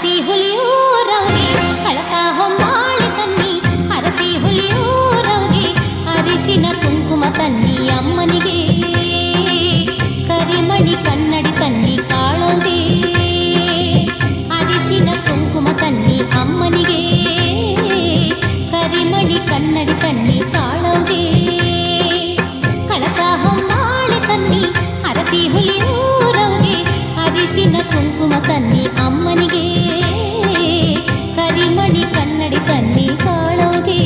ಅರಸಿ ಹುಲಿಯೂರವ್ಗೆ ಕಳಸ ಹೊಂಬಾಳೆ ತನ್ನಿ ಅರಸಿ ಹುಲಿಯೂರವ್ಗೆ ಅರಿಸಿನ ಕುಂಕುಮ ತನ್ನಿ ಅಮ್ಮನಿಗೆ ಕರಿಮಣಿ ಕನ್ನಡಿ ತನ್ನಿ ಕಾಳವ್ಗೆ ಅರಿಸಿನ ಕುಂಕುಮ ತನ್ನಿ ಅಮ್ಮನಿಗೆ ಕರಿಮಣಿ ಕನ್ನಡಿ ತನ್ನಿ ಕಾಳವ್ಗೆ ಕಳಸ ಹೊಂಬಾಳೆ ತನ್ನಿ ಅರಸಿ ಹುಲಿಯೂರವ್ಗೆ ಅರಿಸಿನ ಕುಂಕುಮ ತನ್ನಿ ಅಮ್ಮನಿಗೆ ಕರಿಮಣಿ ಕನ್ನಡಿ ತನ್ನಿ ಕಾಳವ್ಗೆ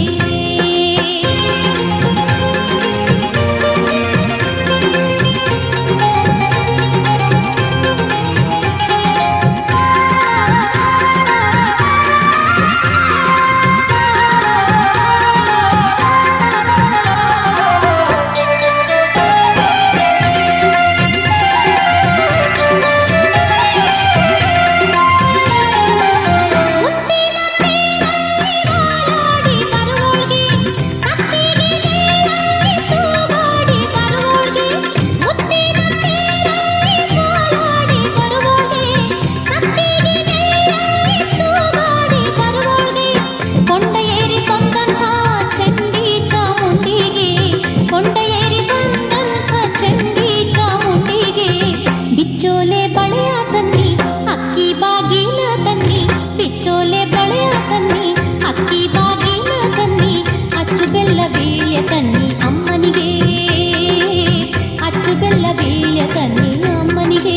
ಬಿಚ್ಚೋಲೆ ಬಳೆಯ ತನ್ನಿ ಅಕ್ಕಿ ಬಾಗಿನ ತನ್ನಿ ಬಿಚ್ಚೋಲೆ ಬಳೆಯ ತನ್ನಿ ಅಕ್ಕಿ ಬಾಗಿನ ತನ್ನಿ ಅಚ್ಚು ಬೆಲ್ಲ ಬೀಳ್ಯ ತನ್ನಿ ಅಮ್ಮನಿಗೆ ಅಚ್ಚು ಬೆಲ್ಲ ಬೀಳ್ಯ ತನ್ನಿ ಅಮ್ಮನಿಗೆ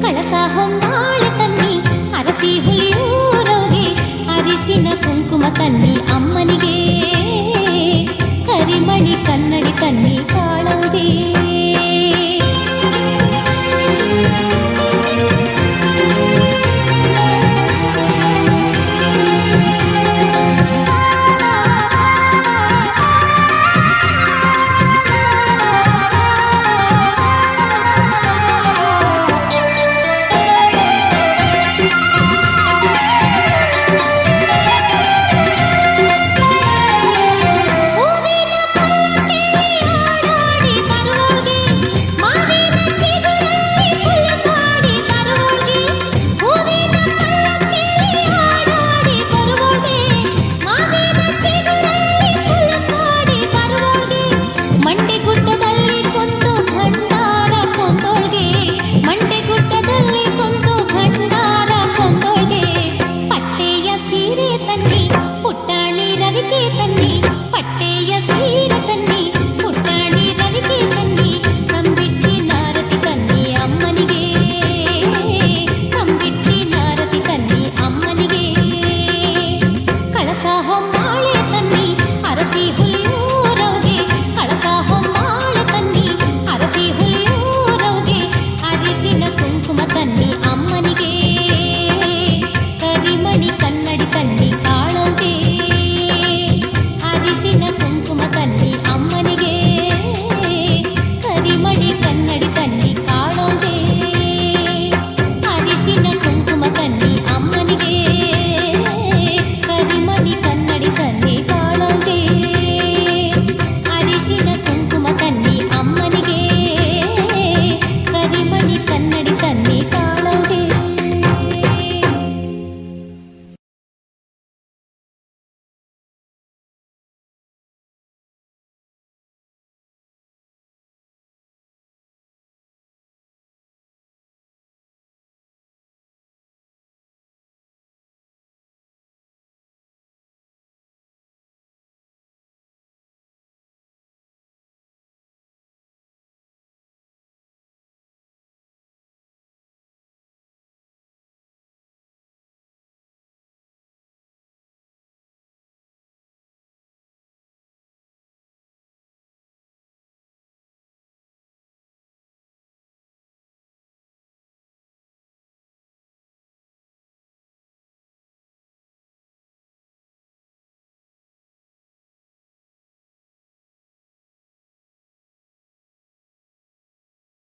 ಕಳಸ ಹೊಂಬಾಳೆ ತನ್ನಿ ಅರಸಿ ಹುಲಿಯೂರವ್ಗೆ ಅರಿಸಿನ ಕುಂಕುಮ ತನ್ನಿ ಅಮ್ಮನಿಗೆ ಕರಿಮಣಿ ಕನ್ನಡಿ ತನ್ನಿ ಕಾಳ